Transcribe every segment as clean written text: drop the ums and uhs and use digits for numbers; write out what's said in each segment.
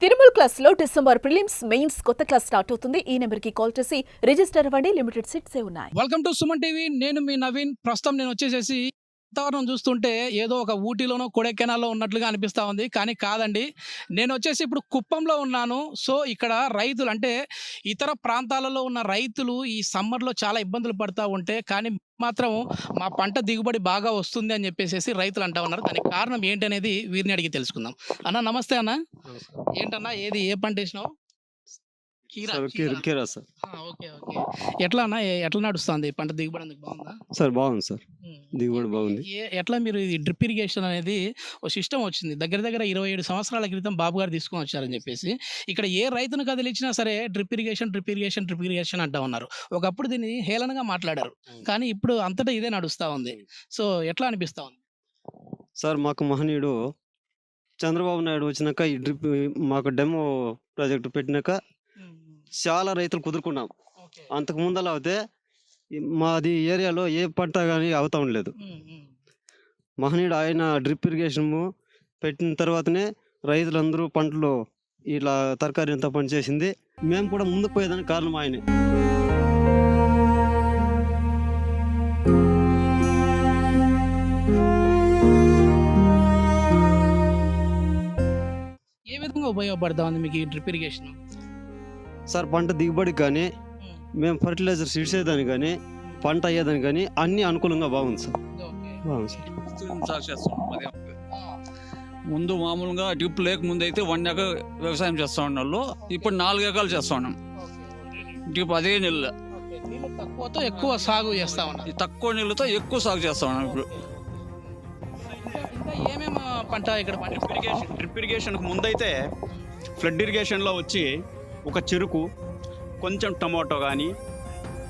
Tirumala class లో December prelims mains కొత్త class start అవుతుంది. ఈ నెంబర్ కి కాల్ చేసి రిజిస్టర్ అవ్వండి. లిమిటెడ్ సీట్స్ ఉన్నాయి. Welcome to Suman TV. నేను మీ నవీన్. ప్రస్తుతం నేను వచ్చేసేసి వాతావరణం చూస్తుంటే ఏదో ఒక ఊటీలోనో కొడైకెనాల్లో ఉన్నట్లుగా అనిపిస్తూ ఉంది, కానీ కాదండి. నేను వచ్చేసి ఇప్పుడు కుప్పంలో ఉన్నాను. సో ఇక్కడ రైతులు అంటే ఇతర ప్రాంతాలలో ఉన్న రైతులు ఈ సమ్మర్లో చాలా ఇబ్బందులు పడుతూ ఉంటే, కానీ మాత్రం మా పంట దిగుబడి బాగా వస్తుంది అని చెప్పేసి రైతులు అంటా ఉన్నారు. దానికి కారణం ఏంటనేది వీరిని అడిగి తెలుసుకుందాం. అన్న నమస్తే అన్న. ఏంటన్నా ఏ పంట వేసినావు? కీరా సార్. Okay okay. ఎట్లా అన్న, ఎట్లా నడుస్తుంది పంట దిగుబడి? అందుకు బాగుందా సార్? బాగుంది సార్, దిగుబడి బాగుంది. ఎట్లా మీరు ఈ డ్రిప్ ఇరిగేషన్ అనేది ఒక సిస్టమ్ వచ్చింది దగ్గర దగ్గర 27 సంవత్సరాల క్రితం బాబు గారు తీసుకొని వచ్చారని చెప్పేసి ఇక్కడ ఏ రైతును కదిలిచ్చినా సరే డ్రిప్ ఇరిగేషన్ అంటా ఉన్నారు. ఒకప్పుడు దీన్ని హేళనగా మాట్లాడారు, కానీ ఇప్పుడు అంతటా ఇదే నడుస్తూ ఉంది. సో ఎట్లా అనిపిస్తా ఉంది సార్? మాకు మహనీయుడు చంద్రబాబు నాయుడు వచ్చినాక ఈ డ్రిప్ మాకు డెమో ప్రాజెక్టు పెట్టినాక చాలా రైతులు కుదురుకున్నాం. అంతకు ముందలా అయితే మాది ఏరియాలో ఏ పంట కానీ అవుతా ఉండలేదు. మహనీయుడు ఆయన డ్రిప్ ఇరిగేషన్ పెట్టిన తర్వాతనే రైతులందరూ పంటలు ఇలా తరకారీ అంతా పనిచేసింది. మేము కూడా ముందుకు పోయేదానికి కారణం ఆయనే. ఏ విధంగా ఉపయోగపడతా ఉంది మీకు ఈ డ్రిప్ ఇరిగేషన్? సార్ పంట దిగుబడికి కానీ, మేము ఫర్టిలైజర్ ఇచ్చేదానికి కానీ, పంట అయ్యేదానికి కానీ అన్ని అనుకూలంగా బాగుంది సార్. బాగుంది సార్. ముందు మామూలుగా డ్రిప్ లేకముందు అయితే 1 ఎకర్ వ్యవసాయం చేస్తూ ఉన్నాళ్ళు. ఇప్పుడు 4 ఎకరాలు చేస్తూ ఉన్నాం. డ్రిప్ అదే నీళ్ళు తక్కువతో ఎక్కువ సాగు చేస్తా ఉన్నాం. తక్కువ నీళ్ళతో ఎక్కువ సాగు చేస్తూ ఉన్నాం. ఇప్పుడు ఇంకా ఏమేమి పంట ఇక్కడ డ్రిప్ ఇరిగేషన్కు ముందైతే ఫ్లడ్ ఇరిగేషన్లో వచ్చి ఒక చెరుకు, కొంచెం టమాటో కానీ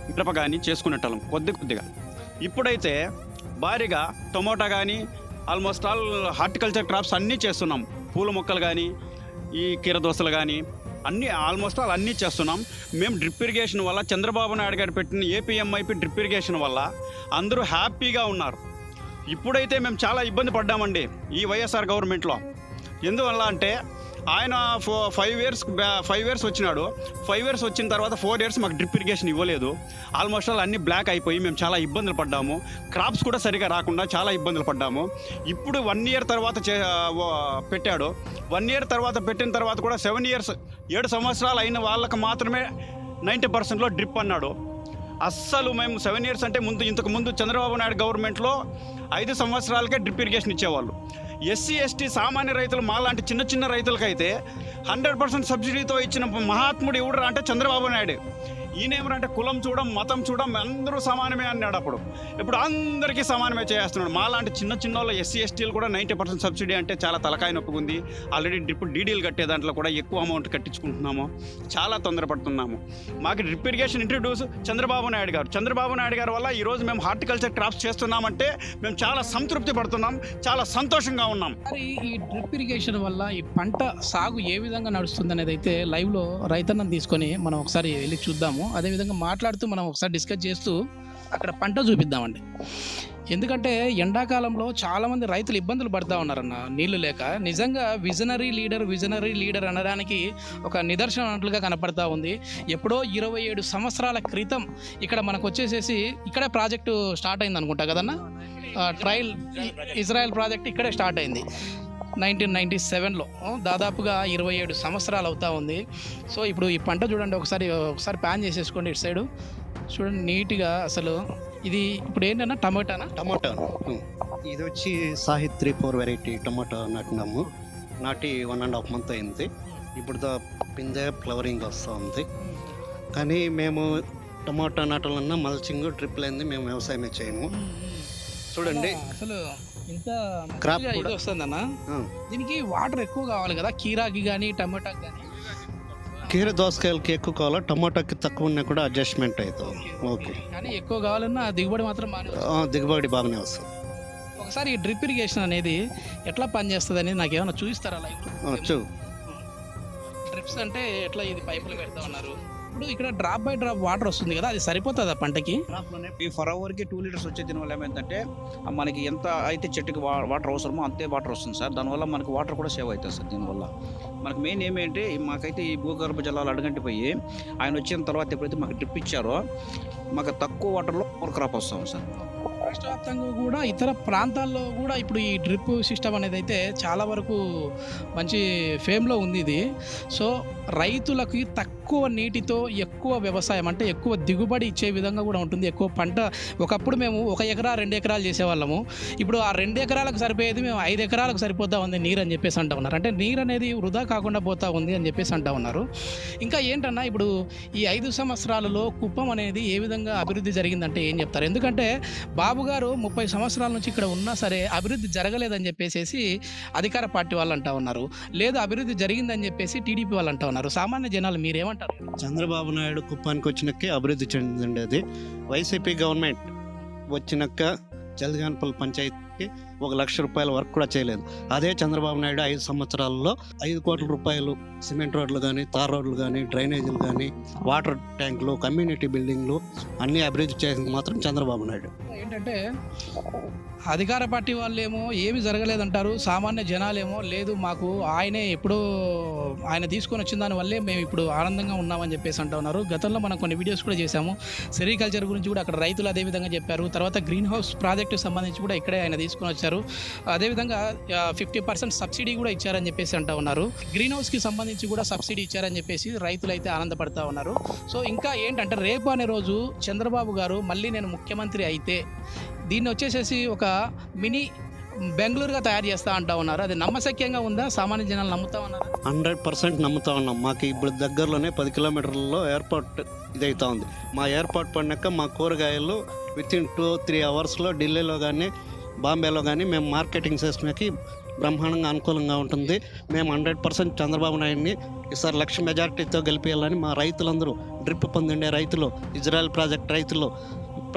మిరప కానీ చేసుకునేటోళ్ళం కొద్దిగా. ఇప్పుడైతే భారీగా టమోటా కానీ ఆల్మోస్ట్ ఆల్ హార్టికల్చర్ క్రాప్స్ అన్నీ చేస్తున్నాం. పూల మొక్కలు కానీ, ఈ కీరదోసలు కానీ అన్నీ ఆల్మోస్ట్ ఆల్ అన్నీ చేస్తున్నాం. మేము డ్రిప్ ఇరిగేషన్ వల్ల, చంద్రబాబు నాయుడు గారు పెట్టిన ఏపీఎంఐపీ డ్రిప్ ఇరిగేషన్ వల్ల అందరూ హ్యాపీగా ఉన్నారు. ఇప్పుడైతే మేము చాలా ఇబ్బంది పడ్డామండి ఈ వైఎస్ఆర్ గవర్నమెంట్లో. ఎందువల్ల అంటే ఆయన 5 ఇయర్స్ వచ్చినాడు. 5 ఇయర్స్ వచ్చిన తర్వాత 4 ఇయర్స్ మాకు డ్రిప్ ఇరిగేషన్ ఇవ్వలేదు. ఆల్మోస్ట్ ఆల్ అన్నీ బ్లాక్ అయిపోయి మేము చాలా ఇబ్బందులు పడ్డాము. క్రాప్స్ కూడా సరిగా రాకుండా చాలా ఇబ్బందులు పడ్డాము. ఇప్పుడు 1 ఇయర్ తర్వాత పెట్టాడు. 1 ఇయర్ తర్వాత పెట్టిన తర్వాత కూడా 7 సంవత్సరాలు అయిన వాళ్ళకి మాత్రమే 90%లో డ్రిప్ అన్నాడు. అస్సలు మేము 7 ఇయర్స్ అంటే ఇంతకు ముందు చంద్రబాబు నాయుడు గవర్నమెంట్లో 5 సంవత్సరాలకే డ్రిప్ ఇరిగేషన్ ఇచ్చేవాళ్ళు. ఎస్సీ ఎస్టీ సామాన్య రైతులు మాలాంటి చిన్న రైతులకైతే 100% సబ్సిడీతో ఇచ్చిన మహాత్ముడు ఎవడు అంటే చంద్రబాబు నాయుడు. ఈయనేమరంటే కులం చూడం, మతం చూడం, అందరూ సమానమే అన్నాడు. ఇప్పుడు అందరికీ సమానమే చేస్తున్నాడు. మాలాంటి చిన్న వాళ్ళు ఎస్సీ ఎస్టీలు కూడా 90% సబ్సిడీ అంటే చాలా తలకాయ నొప్పి ఉంది. ఆల్రెడీ డ్రిప్ డీడీలు కట్టే దాంట్లో కూడా ఎక్కువ అమౌంట్ కట్టించుకుంటున్నాము. చాలా తొందరపడుతున్నాము. మాకు drip irrigation introduce Chandrababu Naidu గారు వల్ల ఈరోజు మేము హార్టికల్చర్ క్రాప్స్ చేస్తున్నామంటే మేము చాలా సంతృప్తి పడుతున్నాం, చాలా సంతోషంగా ఉన్నాం. ఈ డ్రిప్ ఇరిగేషన్ వల్ల ఈ పంట సాగు ఏ విధంగా నడుస్తుంది అనేది అయితే లైవ్లో రైతన్నను తీసుకొని మనం ఒకసారి వెళ్ళి చూద్దాము. అదేవిధంగా మాట్లాడుతూ మనం ఒకసారి డిస్కస్ చేస్తూ అక్కడ పంట చూపిద్దామండి. ఎందుకంటే ఎండాకాలంలో చాలామంది రైతులు ఇబ్బందులు పడుతూ ఉన్నారన్న నీళ్లు లేక. నిజంగా విజనరీ లీడర్ అనడానికి ఒక నిదర్శనం అన్నట్లుగా కనపడతా ఉంది. ఎప్పుడో 27 సంవత్సరాల క్రితం ఇక్కడ మనకు వచ్చేసేసి ఇక్కడే ప్రాజెక్టు స్టార్ట్ అయింది అనుకుంటా కదన్న. ట్రయల్ ఇజ్రాయెల్ ప్రాజెక్ట్ ఇక్కడే స్టార్ట్ అయింది 1997లో. దాదాపుగా 27 సంవత్సరాలు అవుతా ఉంది. సో ఇప్పుడు ఈ పంట చూడండి, ఒకసారి ప్యాన్ చేసేసుకోండి. ఇటు సైడు చూడండి నీట్గా. అసలు ఇది ఇప్పుడు ఏంటన్నా టమాటా ఇది వచ్చి సాహిత్ 3-4 వెరైటీ టమాటా నాటినాము. నాటి 1.5 month అయింది. ఇప్పుడు పిందె ఫ్లవరింగ్ వస్తూ ఉంది. కానీ మేము టమాటా నాటాలన్నా మల్చింగ్ డ్రిప్ లేనిది మేము వ్యవసాయమే చేయము. చూడండి అసలు ఇంత క్రాప్ ఇది వస్తుందన్న. దీనికి వాటర్ ఎక్కువ కావాలి కదా, కీరాకి కానీ టమాటాకి కానీ. కీర దోసకాయలకి ఎక్కువ కావాలా, టమాటాకి తక్కువ ఉన్నా కూడా అడ్జస్ట్మెంట్ అవుతుంది. ఓకే, కానీ ఎక్కువ కావాలన్నా దిగుబడి మాత్రం దిగుబడి బాగానే వస్తుంది. ఒకసారి ఈ డ్రిప్ ఇరిగేషన్ అనేది ఎట్లా పనిచేస్తుంది అనేది నాకు ఏమైనా చూపిస్తారా లైవ్? చూ డ్రిప్స్ అంటే ఎట్లా? ఇది పైపులు పెడతా ఉన్నారు. ఇప్పుడు ఇక్కడ డ్రాప్ బై డ్రాప్ వాటర్ వస్తుంది కదా, అది సరిపోతుందా పంటకి? ఈ ఫర్ అవర్కి 2 లీటర్స్ వచ్చే దీనివల్ల ఏమైందంటే మనకి ఎంత అయితే చెట్టుకి వాటర్ అవసరమో అంతే వాటర్ వస్తుంది సార్. దానివల్ల మనకి వాటర్ కూడా సేవ్ అవుతుంది సార్. దీనివల్ల మనకు మెయిన్ ఏమేంటి, మాకైతే ఈ భూగర్భ జలాలు అడగంటిపోయి ఆయన వచ్చిన తర్వాత ఎప్పుడైతే మాకు డ్రిప్ ఇచ్చారో మాకు తక్కువ వాటర్లో మోర్ క్రాప్ వస్తాం సార్. రాష్ట్ర వ్యాప్తంగా కూడా ఇతర ప్రాంతాల్లో కూడా ఇప్పుడు ఈ డ్రిప్ సిస్టమ్ అనేది అయితే చాలా వరకు మంచి ఫేమ్లో ఉంది ఇది. సో రైతులకి తక్కువ నీటితో ఎక్కువ వ్యవసాయం అంటే ఎక్కువ దిగుబడి ఇచ్చే విధంగా కూడా ఉంటుంది. ఎక్కువ పంట ఒకప్పుడు మేము 1 ఎకరా 2 ఎకరాలు చేసేవాళ్ళము, ఇప్పుడు ఆ 2 ఎకరాలకు సరిపోయేది మేము 5 ఎకరాలకు సరిపోతా ఉంది నీరు అని చెప్పేసి అంటూ ఉన్నారు. అంటే నీరు అనేది వృధా కాకుండా పోతా ఉంది అని చెప్పేసి అంటూ ఉన్నారు. ఇంకా ఏంటన్నా ఇప్పుడు ఈ 5 సంవత్సరాలలో కుప్పం అనేది ఏ విధంగా అభివృద్ధి జరిగిందంటే ఏం చెప్తారు? ఎందుకంటే బాబు గారు 30 సంవత్సరాల నుంచి ఇక్కడ ఉన్నా సరే అభివృద్ధి జరగలేదని చెప్పేసి అధికార పార్టీ వాళ్ళు అంటా ఉన్నారు, లేదు అభివృద్ధి జరిగిందని చెప్పేసి టీడీపీ వాళ్ళు అంటా ఉన్నారు. సామాన్య జనాలు మీరేమంటారు? చంద్రబాబు నాయుడు కుప్పానికి వచ్చినాకే అభివృద్ధి చెందిండేది. వైసీపీ గవర్నమెంట్ వచ్చినాక జల్దిగానపల్లి పంచాయతీకి 1 లక్ష రూపాయల వర్క్ కూడా చేయలేదు. అదే చంద్రబాబు నాయుడు 5 సంవత్సరాల్లో 5 కోట్ల రూపాయలు సిమెంట్ రోడ్లు కానీ, తార్ రోడ్లు కానీ, డ్రైనేజీలు కానీ, వాటర్ ట్యాంకులు, కమ్యూనిటీ బిల్డింగ్లు అన్నీ అభివృద్ధి చేసింది మాత్రం చంద్రబాబు నాయుడు. ఏంటంటే అధికార పార్టీ వాళ్ళేమో ఏమి జరగలేదంటారు, సామాన్య జనాలేమో లేదు మాకు ఆయనే ఎప్పుడో ఆయన తీసుకొని వచ్చిన దాని వల్లే మేము ఇప్పుడు ఆనందంగా ఉన్నామని చెప్పేసి అంటూ ఉన్నారు. గతంలో మనం కొన్ని వీడియోస్ కూడా చేశాము, సెరికల్చర్ గురించి కూడా అక్కడ రైతులు అదేవిధంగా చెప్పారు. తర్వాత గ్రీన్ హౌస్ ప్రాజెక్టుకి సంబంధించి కూడా ఇక్కడే ఆయన తీసుకొని వచ్చారు. అదేవిధంగా 50% సబ్సిడీ కూడా ఇచ్చారని చెప్పేసి అంటూ ఉన్నారు. గ్రీన్ హౌస్కి సంబంధించి కూడా సబ్సిడీ ఇచ్చారని చెప్పేసి రైతులు అయితే ఆనందపడతా ఉన్నారు. సో ఇంకా ఏంటంటే రేపు అనే రోజు చంద్రబాబు గారు మళ్ళీ నేను ముఖ్యమంత్రి అయితే దీన్ని వచ్చేసేసి ఒక మినీ బెంగళూరుగా తయారు చేస్తా అంటా ఉన్నారు. అది నమ్మశక్యంగా ఉందా? సామాన్య జనాలు నమ్ముతా ఉన్నారు? 100% నమ్ముతా ఉన్నాం. మాకు ఇప్పుడు దగ్గరలోనే 10 కిలోమీటర్లలో ఎయిర్పోర్ట్ ఇదవుతా ఉంది. మా ఎయిర్పోర్ట్ పడినాక మా కూరగాయలు వితిన్ 2-3 అవర్స్లో ఢిల్లీలో కానీ, బాంబేలో కానీ మేము మార్కెటింగ్ చేసుకునేకి బ్రహ్మాండంగా అనుకూలంగా ఉంటుంది. మేము 100% చంద్రబాబు నాయుడిని ఈసారి 1 లక్ష మెజార్టీతో గెలిపేయాలని మా రైతులందరూ, డ్రిప్ పొందిండే రైతులు, ఇజ్రాయెల్ ప్రాజెక్ట్ రైతులు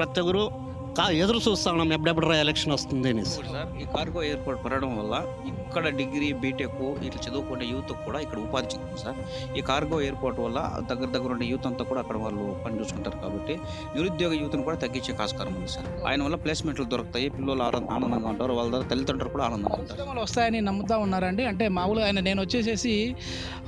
ప్రతి ఒక్కరు ఎదురు చూస్తా ఉన్నాం ఎప్పుడెప్పుడు ఎలక్షన్ వస్తుంది అనేసి. సార్ ఈ కార్గో ఎయిర్పోర్ట్ పడడం వల్ల ఇక్కడ డిగ్రీ బీటెక్ ఇట్లా చదువుకునే యూత్ కూడా ఇక్కడ ఉపాధి చెందుతుంది సార్. ఈ కార్గో ఎయిర్పోర్ట్ వల్ల దగ్గర ఉండే యూత్ అంతా కూడా అక్కడ వాళ్ళు పని చూసుకుంటారు కాబట్టి నిరుద్యోగ యూత్ను కూడా తగ్గించే ఆస్కారం ఉంది సార్. ఆయన వల్ల ప్లేస్మెంట్లు దొరుకుతాయి, పిల్లలు ఆనందంగా ఉంటారు, వాళ్ళ ద్వారా తల్లిదండ్రులు కూడా ఆనందంగా ఉంటారు. ఉద్యోగాలు వస్తాయని నమ్ముతా ఉన్నారండి. అంటే మామూలుగా ఆయన నేను వచ్చేసేసి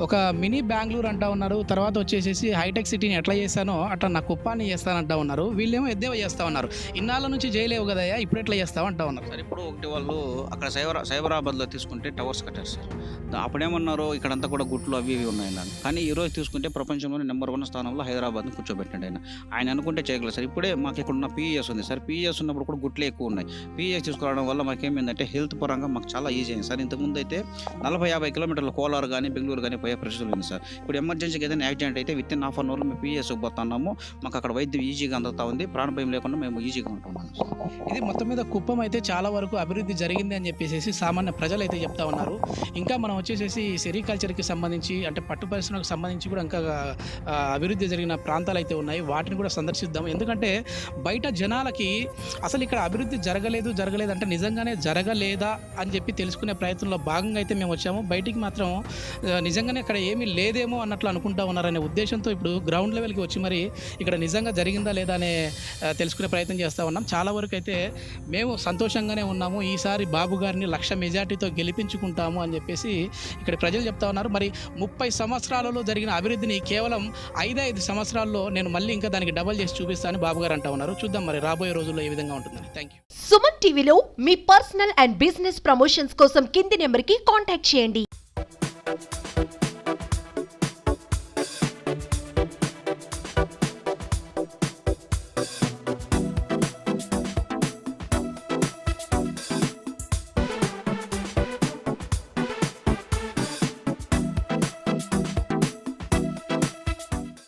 ఒక మినీ బెంగళూరు అంటా ఉన్నారు, తర్వాత వచ్చేసేసి హైటెక్ సిటీని ఎట్లా చేస్తానో అట్లా నా కుప్పాన్ని చేస్తానంటా ఉన్నారు. వీళ్ళేమో ఎద్దేవా చేస్తా ఉన్నారు, ఇన్నాళ్ళ నుంచి చేయలేవు కదా ఇప్పుడు ఎట్లా చేస్తావు అంటా ఉన్నారు. సార్ ఇప్పుడు ఒకటి వాళ్ళు అక్కడ సైబరాబాద్లో తీసుకుంటే టవర్స్ కట్టారు సార్. అప్పుడేమన్నారు ఇక్కడంతా కూడా గుట్లు అవి ఇవి ఉన్నాయన్నారు. కానీ ఈ రోజు తీసుకుంటే ప్రపంచంలోనే నెంబర్ 1 స్థానంలో హైదరాబాద్ని కూర్చోబెట్టాడు ఆయన అనుకుంటే చేయగలరు సార్. ఇప్పుడే మాకు ఇక్కడ ఉన్న PES ఉంది సార్. PES ఉన్నప్పుడు కూడా గుట్లే ఎక్కువ ఉన్నాయి. PES తీసుకోవడం వల్ల మాకు ఏమైందంటే హెల్త్ పరంగా మాకు చాలా ఈజీ అయింది సార్. ఇంతకుముందు అయితే 40-50 కిలోమీటర్ల కోలారు కానీ, బెంగళూరు కానీ పోయే పరిస్థితులు ఉంది సార్. ఇప్పుడు ఎమర్జెన్సీకి ఏదైనా యాక్సిడెంట్ అయితే వితిన్ ½ అవర్లో మేము PESకి పోతున్నాము. మాకు అక్కడ వైద్యం ఈజీగా అందుతా ఉంది, ప్రాణభయం లేకుండా మేము ఈజీగా ఉంటున్నాము. ఇది మొత్తం మీద కుప్పం అయితే చాలా వరకు అభివృద్ధి జరిగింది అని చెప్పేసి సామాన్య ప్రజలు అయితే చెప్తా ఉన్నారు. ఇంకా మనం వచ్చేసేసి సెరికల్చర్కి సంబంధించి అంటే పట్టు పరిశ్రమకు సంబంధించి కూడా ఇంకా అభివృద్ధి జరిగిన ప్రాంతాలు అయితే ఉన్నాయి, వాటిని కూడా సందర్శిద్దాం. ఎందుకంటే బయట జనాలకి అసలు ఇక్కడ అభివృద్ధి జరగలేదు అంటే నిజంగానే జరగలేదా అని చెప్పి తెలుసుకునే ప్రయత్నంలో భాగంగా అయితే మేము వచ్చాము. బయటికి మాత్రం నిజంగానే ఇక్కడ ఏమీ లేదేమో అన్నట్లు అనుకుంటా ఉన్నారనే ఉద్దేశంతో ఇప్పుడు గ్రౌండ్ లెవెల్కి వచ్చి మరి ఇక్కడ నిజంగా జరిగిందా లేదా అనే తెలుసుకునే ప్రయత్నం చేస్తూ ఉన్నాం. చాలా వరకు అయితే మేము సంతోషంగానే ఉన్నాము. ఈసారి బాబు గారిని 1 లక్ష మెజార్టీతో గెలిపించుకుంటాము అని చెప్పేసి ఇక్కడ ప్రజలు చెప్తా ఉన్నారు. మరి 30 సంవత్సరాలలో జరిగిన అభివృద్ధిని కేవలం 5 సంవత్సరాల్లో నేను మళ్ళీ ఇంకా దానికి డబల్ చేసి చూపిస్తానని బాబు గారు అంటా ఉన్నారు. చూద్దాం మరి రాబోయే రోజుల్లో ఏ విధంగా ఉంటుందని. Thank you. సుమన్ టీవీలో మీ పర్సనల్ అండ్ బిజినెస్ ప్రమోషన్స్ కోసం కింది నెంబర్కి కాంటాక్ట్ చేయండి.